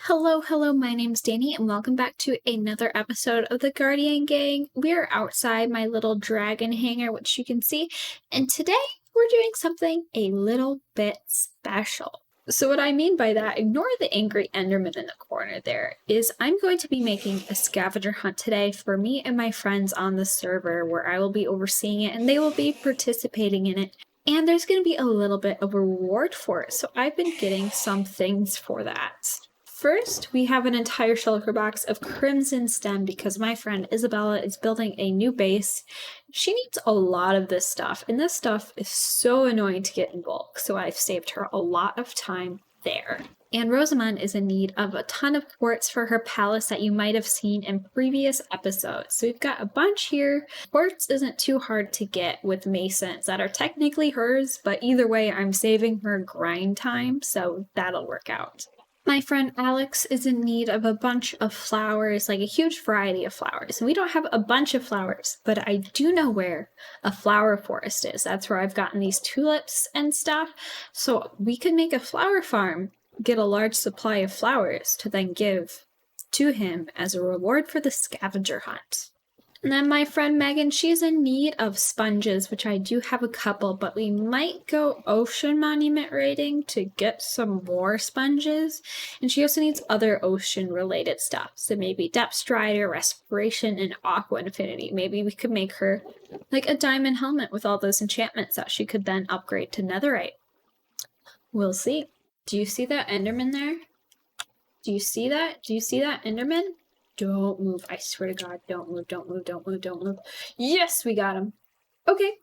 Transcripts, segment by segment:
Hello, my name's Danny, and welcome back to another episode of the Guardian Gang. We're outside my little dragon hangar, which you can see, and today we're doing something a little bit special. So what I mean by that, ignore the angry Enderman in the corner there, is I'm going to be making a scavenger hunt today for me and my friends on the server where I will be overseeing it and they will be participating in it. And there's going to be a little bit of a reward for it, so I've been getting some things for that. First, we have an entire shulker box of crimson stem because my friend Isabella is building a new base. She needs a lot of this stuff, and this stuff is so annoying to get in bulk, so I've saved her a lot of time there. And Rosamund is in need of a ton of quartz for her palace that you might have seen in previous episodes. So we've got a bunch here. Quartz isn't too hard to get with masons that are technically hers, but either way, I'm saving her grind time, so that'll work out. My friend Alex is in need of a bunch of flowers, like a huge variety of flowers. And we don't have a bunch of flowers, but I do know where a flower forest is. That's where I've gotten these tulips and stuff. So we could make a flower farm, get a large supply of flowers to then give to him as a reward for the scavenger hunt. And then my friend Megan, she's in need of sponges, which I do have a couple, but we might go ocean monument raiding to get some more sponges. And she also needs other ocean related stuff. So maybe depth strider, respiration, and aqua infinity. Maybe we could make her like a diamond helmet with all those enchantments that she could then upgrade to netherite. We'll see. Do you see that Enderman there? Do you see that? Do you see that Enderman? Don't move. I swear to God, don't move, don't move, don't move, don't move. Yes, we got him. Okay.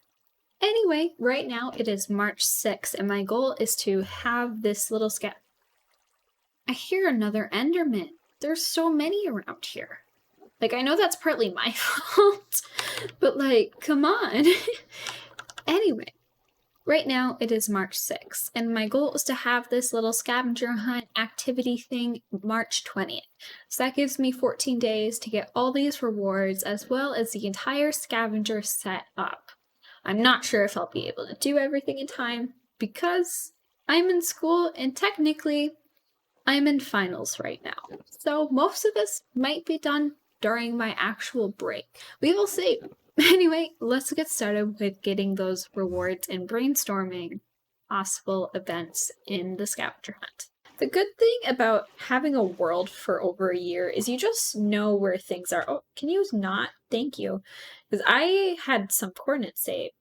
Anyway, right now it is March 6th, and my goal is to have this little I hear another Enderman. There's so many around here. Like, I know that's partly my fault, but like, come on. Anyway. Right now, it is March 6th, and my goal is to have this little scavenger hunt activity thing March 20th. So that gives me 14 days to get all these rewards, as well as the entire scavenger set up. I'm not sure if I'll be able to do everything in time, because I'm in school, and technically, I'm in finals right now. So most of this might be done during my actual break. We will see. Anyway, let's get started with getting those rewards and brainstorming possible events in the scavenger hunt. The good thing about having a world for over a year is you just know where things are. Oh, can you not? Thank you. Because I had some coordinates saved.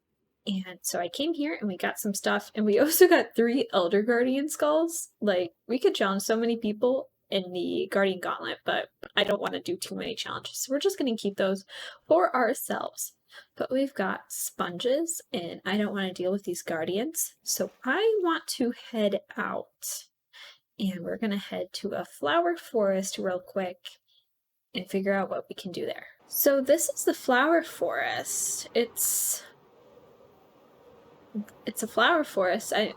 And so I came here and we got some stuff. And we also got 3 Elder Guardian skulls. Like, we could challenge so many people in the Guardian Gauntlet, but I don't want to do too many challenges. So we're just going to keep those for ourselves. But we've got sponges, and I don't want to deal with these Guardians. So I want to head out. And we're going to head to a flower forest real quick and figure out what we can do there. So this is the flower forest. It's a flower forest. I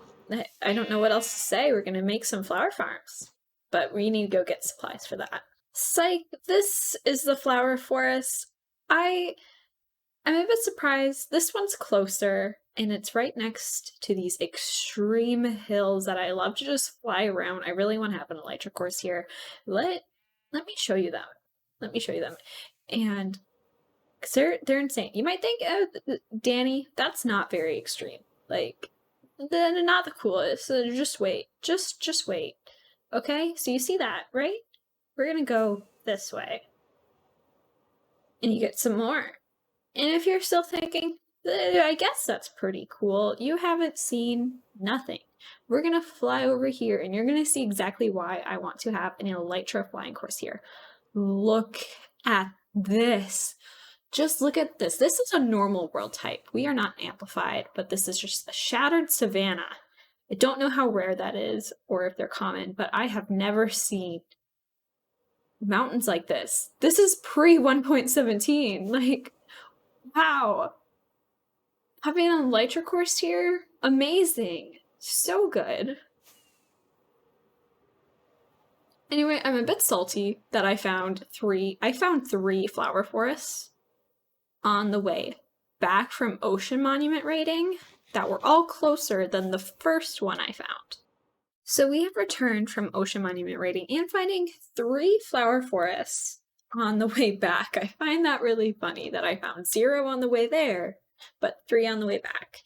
don't know what else to say. We're going to make some flower farms. But we need to go get supplies for that. Psych, this is the flower forest. I'm a bit surprised. This one's closer, and it's right next to these extreme hills that I love to just fly around. I really want to have an elytra course here. Let me show you them. Let me show you them. And because they're insane. You might think, oh, Danny, that's not very extreme. Like, they're not the coolest. So just wait. Just wait. Okay, so you see that, right? We're gonna go this way. And you get some more. And if you're still thinking, I guess that's pretty cool, you haven't seen nothing. We're gonna fly over here, and you're gonna see exactly why I want to have an elytra flying course here. Look at this. Just look at this. This is a normal world type. We are not amplified, but this is just a shattered savanna. I don't know how rare that is or if they're common, but I have never seen mountains like this. This is pre 1.17. Like, wow. Having an elytra course here, amazing. So good. Anyway, I'm a bit salty that I found 3 flower forests on the way back from ocean monument raiding that were all closer than the first one I found. So we have returned from ocean monument raiding and finding 3 flower forests on the way back. I find that really funny that I found 0 on the way there, but 3 on the way back.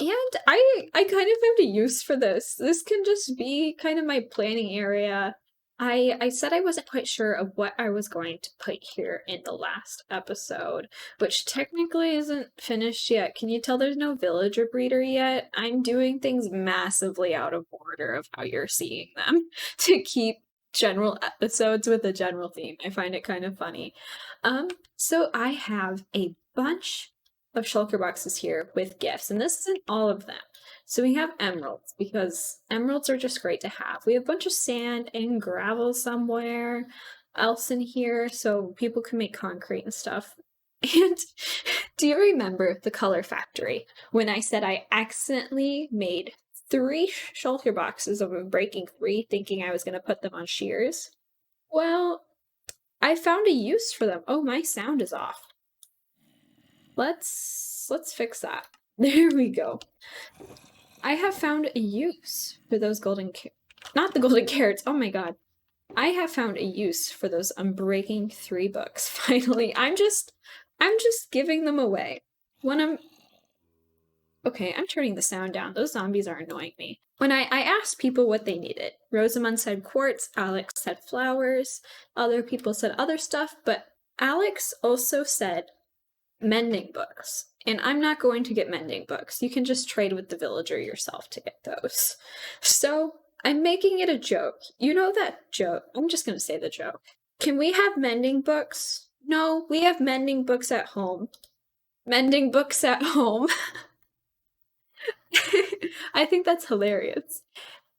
And I kind of found a use for this. This can just be kind of my planning area. I said I wasn't quite sure of what I was going to put here in the last episode, which technically isn't finished yet. Can you tell there's no villager breeder yet? I'm doing things massively out of order of how you're seeing them to keep general episodes with a general theme. I find it kind of funny. So I have a bunch of shulker boxes here with gifts, and this isn't all of them. So we have emeralds, because emeralds are just great to have. We have a bunch of sand and gravel somewhere else in here, so people can make concrete and stuff. And do you remember the color factory when I said I accidentally made 3 shulker boxes of breaking 3, thinking I was going to put them on shears? Well, I found a use for them. Oh, my sound is off. Let's fix that. There we go. I have found a use for those not the golden carrots. Oh my god. I have found a use for those Unbreaking 3 books. Finally, I'm just giving them away. Okay, I'm turning the sound down. Those zombies are annoying me. When I asked people what they needed, Rosamund said quartz, Alex said flowers, other people said other stuff, but Alex also said mending books. And I'm not going to get mending books. You can just trade with the villager yourself to get those. So I'm making it a joke. You know that joke. I'm just going to say the joke. Can we have mending books? No, we have mending books at home. Mending books at home. I think that's hilarious.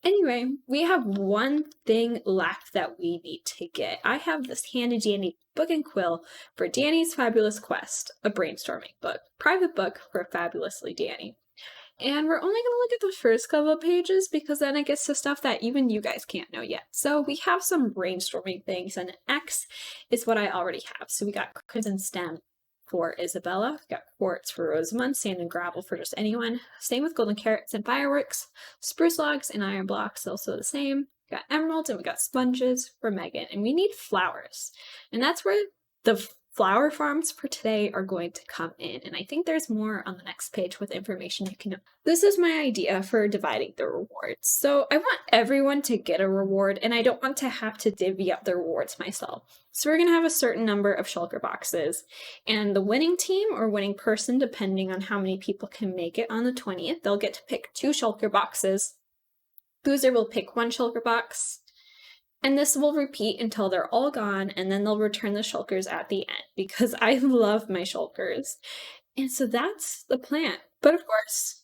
Anyway, we have one thing left that we need to get. I have this handy dandy book and quill for Danny's Fabulous Quest, a brainstorming book, private book for Fabulously Danny. And we're only going to look at the first couple of pages because then it gets to stuff that even you guys can't know yet. So we have some brainstorming things, and X is what I already have. So we got Crimson Stem for Isabella, we got quartz for Rosamund, sand and gravel for just anyone. Same with golden carrots and fireworks, spruce logs and iron blocks, also the same. We got emeralds and we got sponges for Megan, and we need flowers. And that's where the flower farms for today are going to come in, and I think there's more on the next page with information you can know. This is my idea for dividing the rewards. So I want everyone to get a reward, and I don't want to have to divvy up the rewards myself. So we're going to have a certain number of shulker boxes, and the winning team or winning person, depending on how many people can make it on the 20th, they'll get to pick 2 shulker boxes. Loser will pick 1 shulker box. And this will repeat until they're all gone, and then they'll return the shulkers at the end, because I love my shulkers. And so that's the plan. But of course,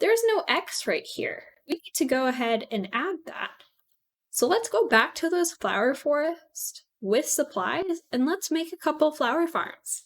there's no X right here. We need to go ahead and add that. So let's go back to those flower forests with supplies, and let's make a couple flower farms.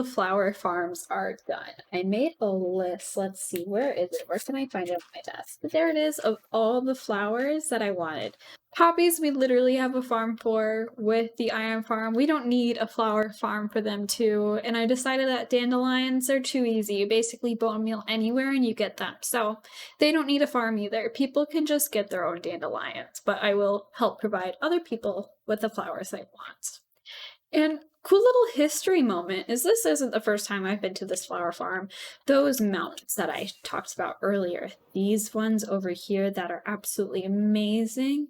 the flower farms are done. I made a list. Let's see, where is it? Where can I find it on my desk? There it is, of all the flowers that I wanted. Poppies, we literally have a farm for. With the iron farm, we don't need a flower farm for them too. And I decided that dandelions are too easy. You basically bone meal anywhere and you get them. So they don't need a farm either. People can just get their own dandelions, but I will help provide other people with the flowers they want. And cool little history moment is this isn't the first time I've been to this flower farm. Those mountains that I talked about earlier, these ones over here that are absolutely amazing.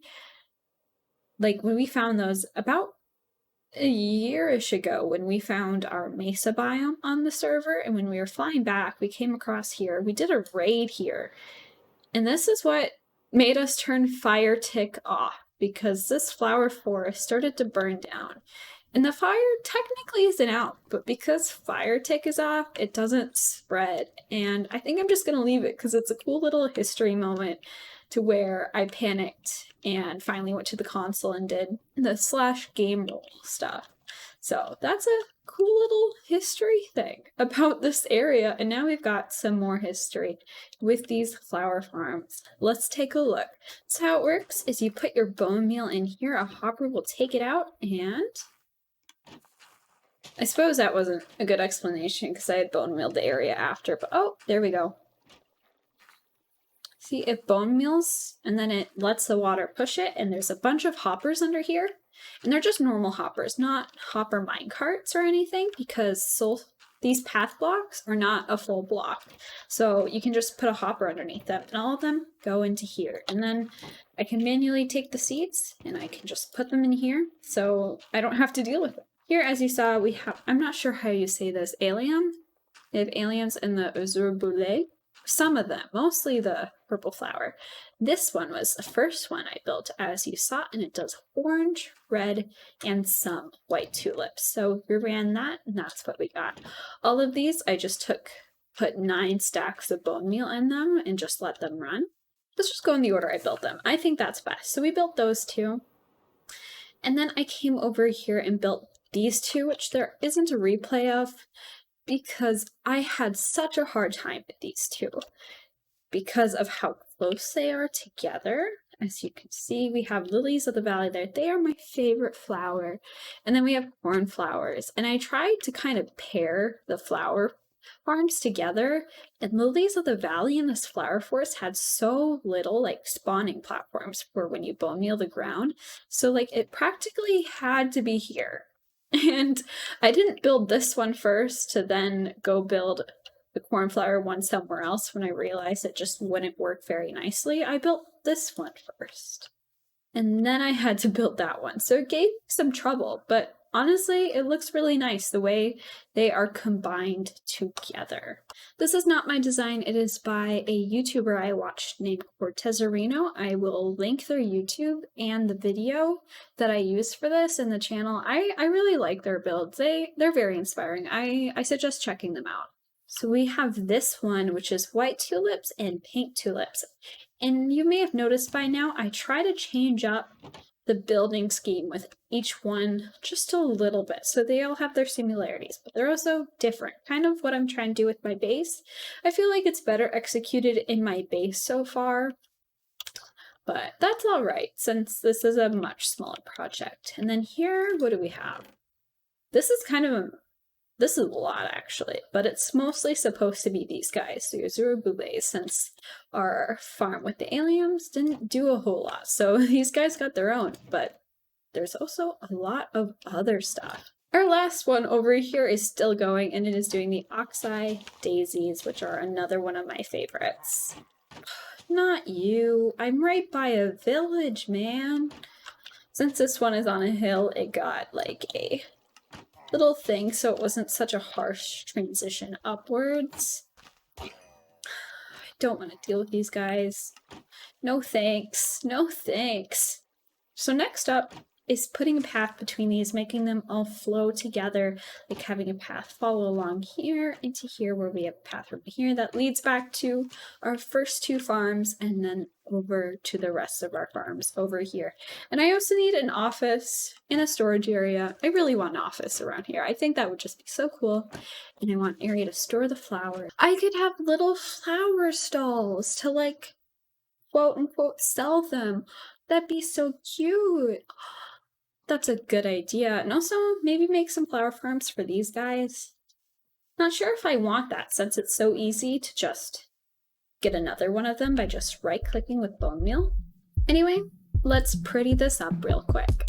Like when we found those about a year-ish ago, when we found our mesa biome on the server, and when we were flying back, we came across here. We did a raid here, and this is what made us turn fire tick off, because this flower forest started to burn down. And the fire technically isn't out, but because fire tick is off, it doesn't spread. And I think I'm just going to leave it because it's a cool little history moment to where I panicked and finally went to the console and did the /game roll stuff. So that's a cool little history thing about this area. And now we've got some more history with these flower farms. Let's take a look. So how it works is you put your bone meal in here, a hopper will take it out, and I suppose that wasn't a good explanation because I had bone mealed the area after, but oh, there we go. See, it bone meals and then it lets the water push it, and there's a bunch of hoppers under here. And they're just normal hoppers, not hopper mine carts or anything, because these path blocks are not a full block. So you can just put a hopper underneath them, and all of them go into here. And then I can manually take the seeds and I can just put them in here so I don't have to deal with it. Here, as you saw, we have, I'm not sure how you say this, allium. They have alliums in the azure boule. Some of them, mostly the purple flower. This one was the first one I built, as you saw, and it does orange, red, and some white tulips. So we ran that, and that's what we got. All of these, I just put 9 stacks of bone meal in them and just let them run. Let's just go in the order I built them. I think that's best. So we built those 2. And then I came over here and built these 2, which there isn't a replay of, because I had such a hard time with these 2 because of how close they are together. As you can see, we have lilies of the valley there. They are my favorite flower. And then we have cornflowers. And I tried to kind of pair the flower farms together, and lilies of the valley in this flower forest had so little like spawning platforms for when you bone meal the ground. So like it practically had to be here. And I didn't build this one first to then go build the cornflower one somewhere else when I realized it just wouldn't work very nicely. I built this one first. And then I had to build that one. So it gave some trouble, but honestly, it looks really nice the way they are combined together. This is not my design. It is by a YouTuber I watched named Cottage. I will link their YouTube and the video that I used for this in the channel. I really like their builds. They're very inspiring. I suggest checking them out. So we have this one, which is white tulips and pink tulips. And you may have noticed by now, I try to change up the building scheme with each one just a little bit. So they all have their similarities, but they're also different. Kind of what I'm trying to do with my base. I feel like it's better executed in my base so far, but that's all right since this is a much smaller project. And then here, what do we have? This is this is a lot actually, but it's mostly supposed to be these guys, the azure boules, since our farm with the alliums didn't do a whole lot. So these guys got their own, but there's also a lot of other stuff. Our last one over here is still going, and it is doing the oxeye daisies, which are another one of my favorites. Not you. I'm right by a village, man. Since this one is on a hill, it got like a little thing so it wasn't such a harsh transition upwards. I don't want to deal with these guys. No thanks. No thanks. So next up is putting a path between these, making them all flow together, like having a path follow along here into here where we have a path over here that leads back to our first 2 farms and then over to the rest of our farms over here. And I also need an office and a storage area. I really want an office around here. I think that would just be so cool. And I want an area to store the flowers. I could have little flower stalls to like quote unquote sell them. That'd be so cute. That's a good idea. And also maybe make some flower farms for these guys. Not sure if I want that since it's so easy to just get another one of them by just right-clicking with bone meal. Anyway, let's pretty this up real quick.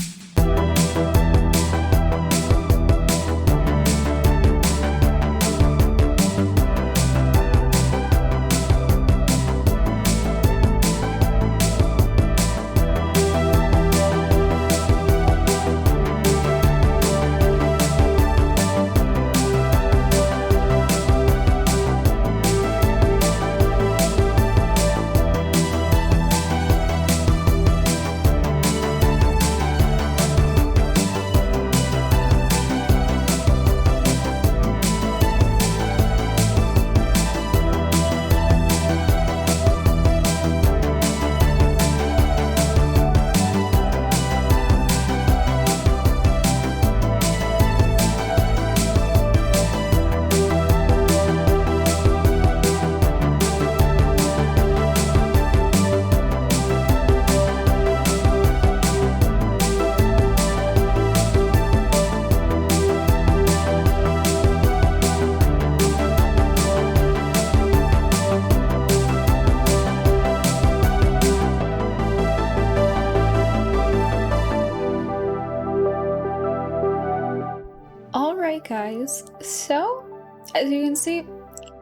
Alright guys, so as you can see,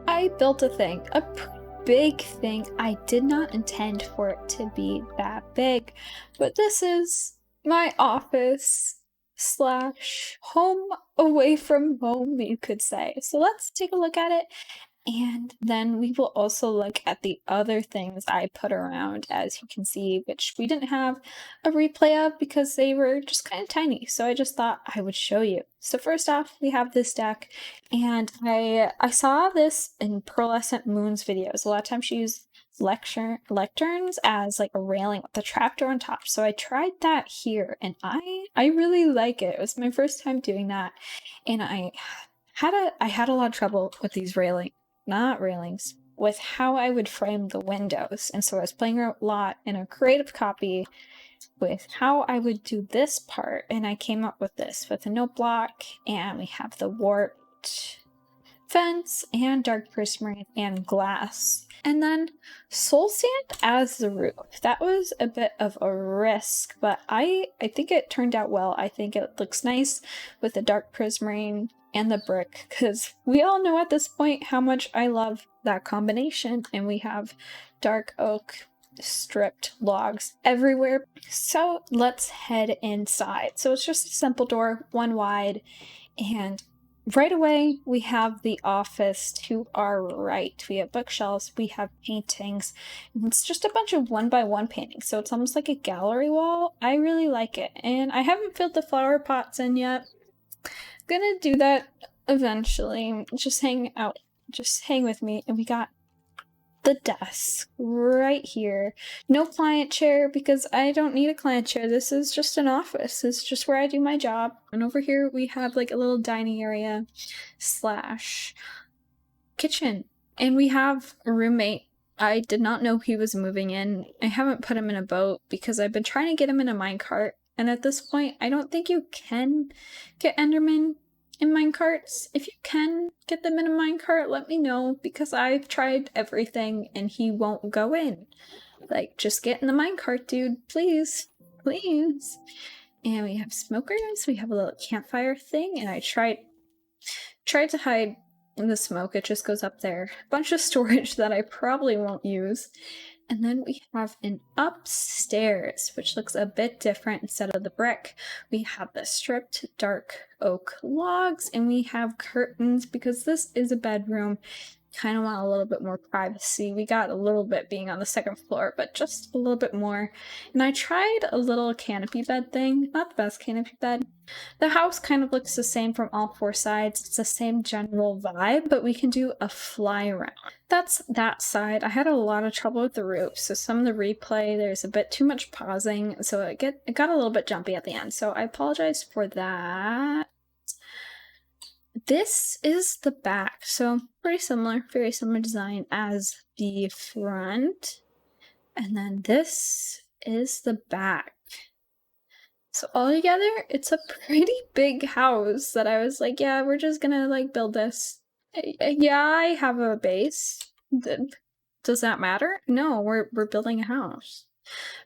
I built a thing, a big thing. I did not intend for it to be that big, but this is my office slash home away from home, you could say. So let's take a look at it. And then we will also look at the other things I put around, as you can see, which we didn't have a replay of because they were just kind of tiny. So I just thought I would show you. So first off, we have this deck, and I saw this in Pearlescent Moon's videos. A lot of times she used lecterns as like a railing with a trapdoor on top. So I tried that here, and I really like it. It was my first time doing that, and I had a lot of trouble with these railings, with how I would frame the windows. And so I was playing a lot in a creative copy with how I would do this part, and I came up with this with a note block, and we have the warped fence and dark prismarine and glass, and then soul sand as the roof. That was a bit of a risk, but I think it turned out well. I think it looks nice with the dark prismarine and the brick, because we all know at this point how much I love that combination, and we have dark oak stripped logs everywhere. So let's head inside. So it's just a simple door, one wide, and right away we have the office to our right. We have bookshelves, we have paintings, and it's just a bunch of 1x1 paintings, so it's almost like a gallery wall. I really like it, and I haven't filled the flower pots in yet. Gonna do that eventually. Just hang with me. And we got the desk right here. No client chair because I don't need a client chair. This is just an office. It's just where I do my job. And over here we have like a little dining area slash kitchen. And we have a roommate. I did not know he was moving in. I haven't put him in a boat because I've been trying to get him in a minecart. And at this point, I don't think you can get Enderman in minecarts. If you can get them in a minecart, let me know, because I've tried everything and he won't go in. Like, just get in the minecart, dude. Please. Please. And we have smokers. We have a little campfire thing, and I tried to hide the smoke. It just goes up there. A bunch of storage that I probably won't use. And then we have an upstairs, which looks a bit different. Instead of the brick, we have the stripped dark oak logs, and we have curtains because this is a bedroom. kind of want a little bit more privacy. We got a little bit being on the second floor, but just a little bit more. And I tried a little canopy bed thing, not the best canopy bed. The house kind of looks the same from all four sides. It's the same general vibe, but we can do a fly around. That's that side. I had a lot of trouble with the roof, so some of the replay, there's a bit too much pausing, so it got a little bit jumpy at the end, so I apologize for that. This is the back, so pretty similar, very similar design as the front. And then this is the back. So altogether, it's a pretty big house that I was like, yeah, we're just gonna like build this. Yeah, I have a base. Does that matter? No, we're building a house.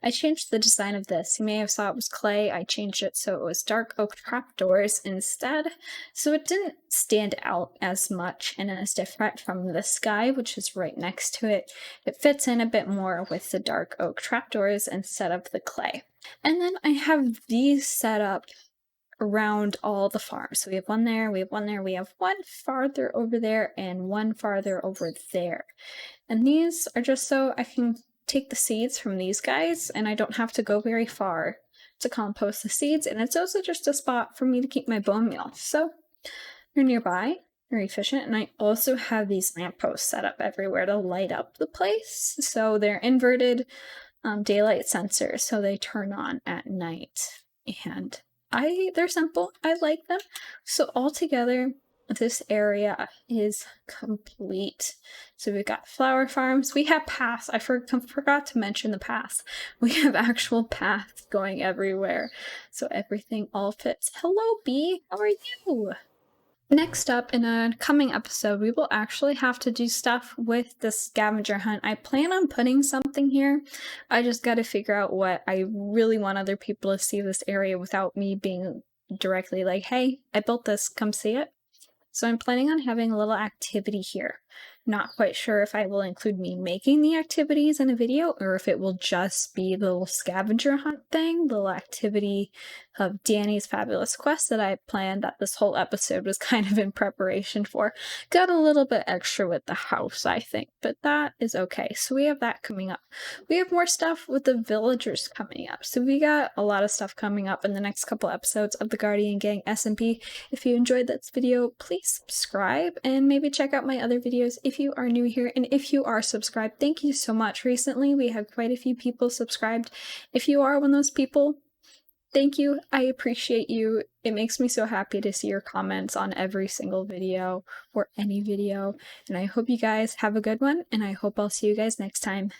I changed the design of this. You may have saw it was clay. I changed it so it was dark oak trapdoors instead, so it didn't stand out as much and as different from the sky, which is right next to it. It fits in a bit more with the dark oak trapdoors instead of the clay. And then I have these set up around all the farms. So we have one there, we have one there, we have one farther over there, and one farther over there. And these are just so I can take the seeds from these guys and I don't have to go very far to compost the seeds, and it's also just a spot for me to keep my bone meal. So they're nearby, very efficient, and I also have these lampposts set up everywhere to light up the place. So they're inverted daylight sensors, so they turn on at night, and they're simple. I like them. So altogether, this area is complete. So we've got flower farms. We have paths. I forgot to mention the paths. We have actual paths going everywhere. So everything all fits. Hello, bee. How are you? Next up, in a coming episode, we will actually have to do stuff with the scavenger hunt. I plan on putting something here. I just got to figure out what I really want other people to see this area without me being directly like, hey, I built this, come see it. So I'm planning on having a little activity here. Not quite sure if I will include me making the activities in a video or if it will just be the little scavenger hunt thing, the little activity of Danny's Fabulous Quest that I planned that this whole episode was kind of in preparation for. Got a little bit extra with the house, I think, but that is okay. So we have that coming up. We have more stuff with the villagers coming up. So we got a lot of stuff coming up in the next couple episodes of the Guardian Gang SMP. If you enjoyed this video, please subscribe and maybe check out my other videos if you are new here, and if you are subscribed, thank you so much. Recently we have quite a few people subscribed. If you are one of those people, thank you. I appreciate you. It makes me so happy to see your comments on every single video or any video, and I hope you guys have a good one, and I hope I'll see you guys next time.